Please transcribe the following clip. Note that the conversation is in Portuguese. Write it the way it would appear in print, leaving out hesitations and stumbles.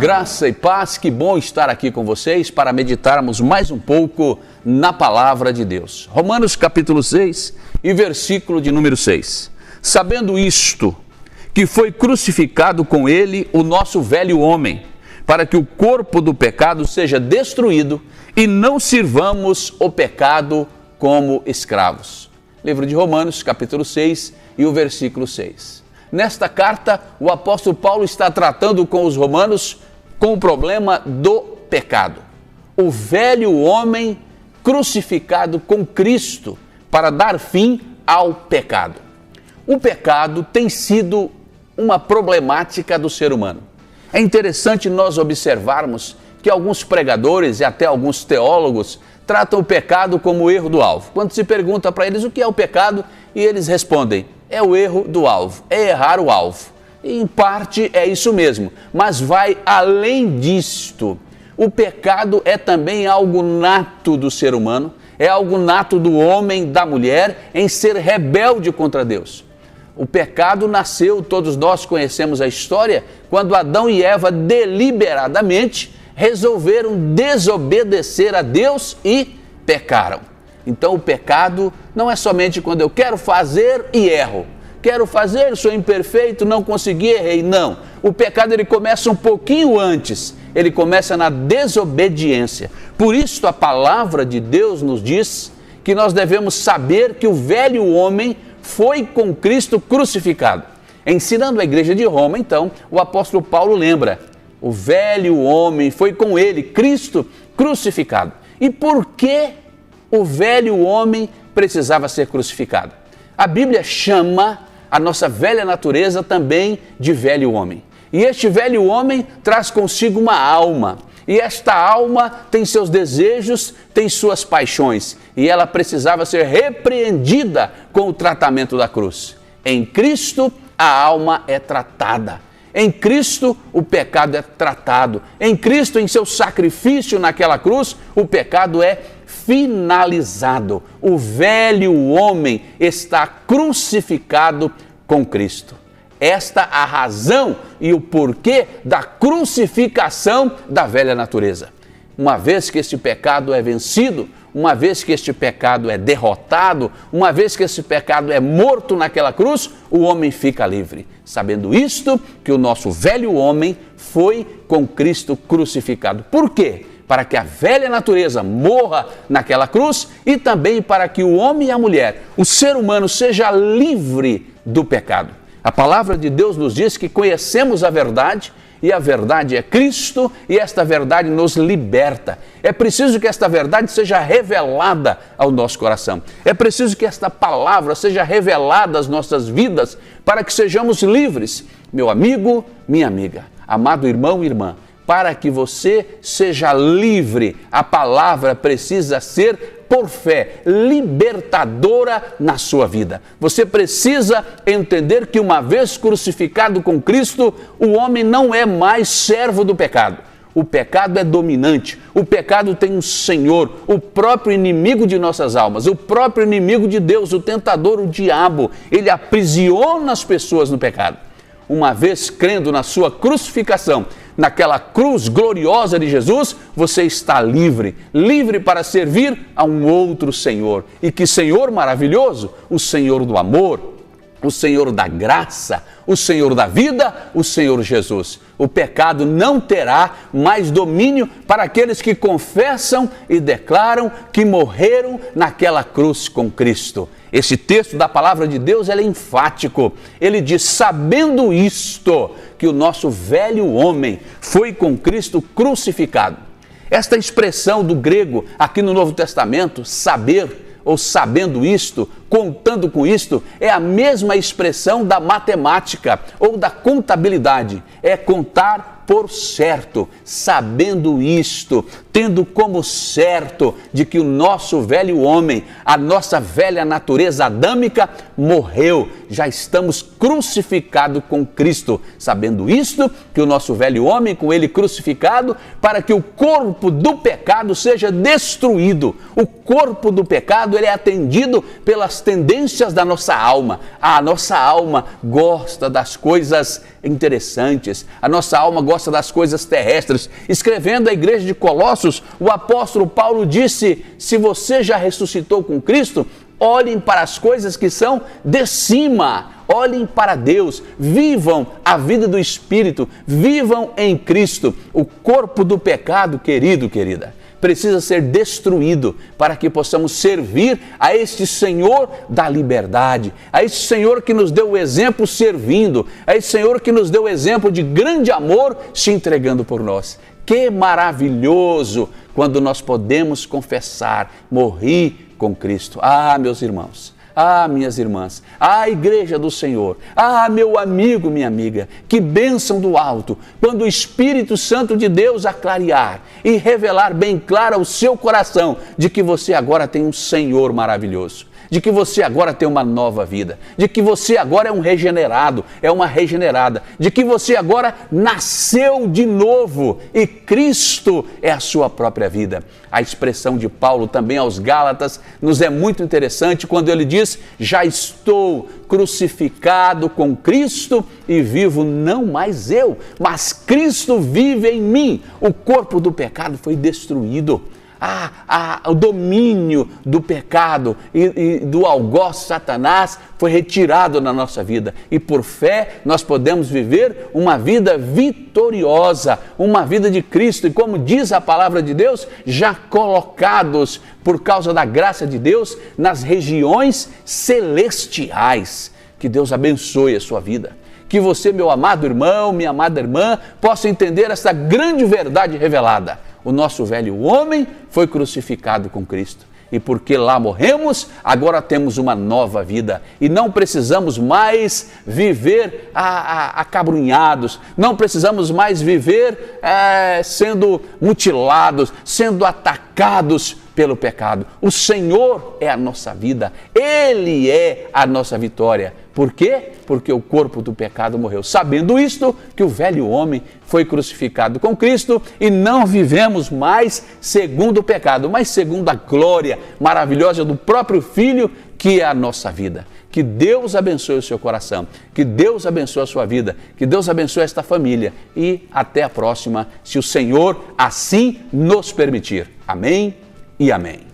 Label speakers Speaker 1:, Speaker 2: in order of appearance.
Speaker 1: Graça e paz, que bom estar aqui com vocês para meditarmos mais um pouco na palavra de Deus. Romanos capítulo 6 e versículo de número 6. Sabendo isto, que foi crucificado com ele o nosso velho homem, para que o corpo do pecado seja destruído e não sirvamos o pecado como escravos. Livro de Romanos capítulo 6 e o versículo 6. Nesta carta, o apóstolo Paulo está tratando com os romanos com o problema do pecado. O velho homem crucificado com Cristo para dar fim ao pecado. O pecado tem sido uma problemática do ser humano. É interessante nós observarmos que alguns pregadores e até alguns teólogos tratam o pecado como o erro do alvo. Quando se pergunta para eles o que é o pecado, e eles respondem: é o erro do alvo, é errar o alvo. E, em parte é isso mesmo, mas vai além disto. O pecado é também algo nato do ser humano, é algo nato do homem, da mulher, em ser rebelde contra Deus. O pecado nasceu, todos nós conhecemos a história, quando Adão e Eva deliberadamente resolveram desobedecer a Deus e pecaram. Então o pecado não é somente quando eu quero fazer e erro. Quero fazer, sou imperfeito, não consegui, errei. Não, o pecado ele começa um pouquinho antes, ele começa na desobediência. Por isso a palavra de Deus nos diz que nós devemos saber que o velho homem foi com Cristo crucificado. Ensinando a igreja de Roma, então, o apóstolo Paulo lembra: o velho homem foi com ele, Cristo crucificado. E por que o velho homem precisava ser crucificado? A Bíblia chama a nossa velha natureza também de velho homem. E este velho homem traz consigo uma alma. E esta alma tem seus desejos, tem suas paixões. E ela precisava ser repreendida com o tratamento da cruz. Em Cristo, a alma é tratada. Em Cristo, o pecado é tratado. Em Cristo, em seu sacrifício naquela cruz, o pecado é finalizado. O velho homem está crucificado com Cristo. Esta a razão e o porquê da crucificação da velha natureza. Uma vez que este pecado é vencido, uma vez que este pecado é derrotado, uma vez que este pecado é morto naquela cruz, o homem fica livre. Sabendo isto, que o nosso velho homem foi com Cristo crucificado. Por quê? Para que a velha natureza morra naquela cruz e também para que o homem e a mulher, o ser humano, seja livre do pecado. A palavra de Deus nos diz que conhecemos a verdade e a verdade é Cristo e esta verdade nos liberta. É preciso que esta verdade seja revelada ao nosso coração. É preciso que esta palavra seja revelada às nossas vidas para que sejamos livres. Meu amigo, minha amiga, amado irmão e irmã, para que você seja livre, a palavra precisa ser, por fé, libertadora na sua vida. Você precisa entender que uma vez crucificado com Cristo, o homem não é mais servo do pecado. O pecado é dominante, o pecado tem um senhor, o próprio inimigo de nossas almas, o próprio inimigo de Deus, o tentador, o diabo. Ele aprisiona as pessoas no pecado. Uma vez crendo na sua crucificação, naquela cruz gloriosa de Jesus, você está livre, livre para servir a um outro Senhor. E que Senhor maravilhoso! O Senhor do amor, o Senhor da graça, o Senhor da vida, o Senhor Jesus. O pecado não terá mais domínio para aqueles que confessam e declaram que morreram naquela cruz com Cristo. Esse texto da palavra de Deus é enfático. Ele diz: sabendo isto, que o nosso velho homem foi com Cristo crucificado. Esta expressão do grego aqui no Novo Testamento, saber, ou sabendo isto, contando com isto, é a mesma expressão da matemática ou da contabilidade. É contar por certo, sabendo isto, tendo como certo de que o nosso velho homem, a nossa velha natureza adâmica morreu, já estamos crucificados com Cristo, sabendo isto, que o nosso velho homem com ele crucificado, para que o corpo do pecado seja destruído. O corpo do pecado, ele é atendido pelas tendências da nossa alma. A nossa alma gosta das coisas interessantes, a nossa alma gosta das coisas terrestres. Escrevendo à igreja de Colossos, o apóstolo Paulo disse: se você já ressuscitou com Cristo, olhem para as coisas que são de cima, olhem para Deus, vivam a vida do Espírito, vivam em Cristo. O corpo do pecado, querido, querida, precisa ser destruído para que possamos servir a este Senhor da liberdade, a este Senhor que nos deu o exemplo servindo, a este Senhor que nos deu o exemplo de grande amor se entregando por nós. Que maravilhoso quando nós podemos confessar: morri com Cristo. Ah, meus irmãos, ah, minhas irmãs, ah, igreja do Senhor, ah, meu amigo, minha amiga, que bênção do alto, quando o Espírito Santo de Deus a clarear e revelar bem claro ao seu coração de que você agora tem um Senhor maravilhoso, de que você agora tem uma nova vida, de que você agora é um regenerado, é uma regenerada, de que você agora nasceu de novo e Cristo é a sua própria vida. A expressão de Paulo também aos Gálatas nos é muito interessante quando ele diz: já estou crucificado com Cristo e vivo não mais eu, mas Cristo vive em mim. O corpo do pecado foi destruído. O domínio do pecado e do algoz Satanás foi retirado na nossa vida. E por fé nós podemos viver uma vida vitoriosa, uma vida de Cristo. E como diz a palavra de Deus, já colocados por causa da graça de Deus nas regiões celestiais. Que Deus abençoe a sua vida. Que você, meu amado irmão, minha amada irmã, possa entender essa grande verdade revelada. O nosso velho homem foi crucificado com Cristo. E porque lá morremos, agora temos uma nova vida. E não precisamos mais viver acabrunhados, não precisamos mais viver sendo mutilados, sendo atacados pelo pecado. O Senhor é a nossa vida, Ele é a nossa vitória. Por quê? Porque o corpo do pecado morreu. Sabendo isto, que o velho homem foi crucificado com Cristo e não vivemos mais segundo o pecado, mas segundo a glória maravilhosa do próprio Filho, que é a nossa vida. Que Deus abençoe o seu coração, que Deus abençoe a sua vida, que Deus abençoe esta família e até a próxima, se o Senhor assim nos permitir. Amém e amém.